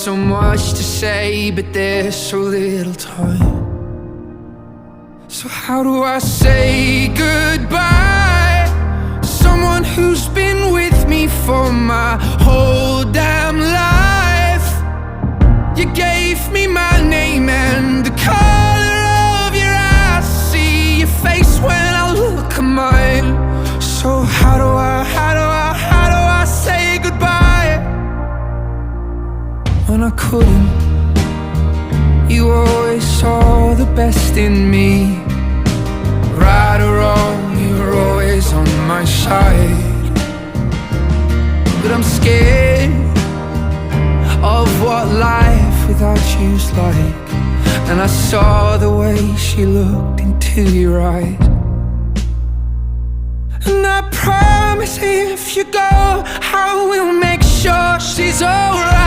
so much to say, but there's so little time. So how do I say goodbye? Someone who's been with me for my whole damn life. You gave me my name and the color of your eyes. See your face when I look at mine. So how do I say goodbye? When I couldn't, you always saw the best in me. Right or wrong, you were always on my side. But I'm scared of what life without you's like. And I saw the way she looked into your eyes. And I promise if you go, I will make sure she's alright.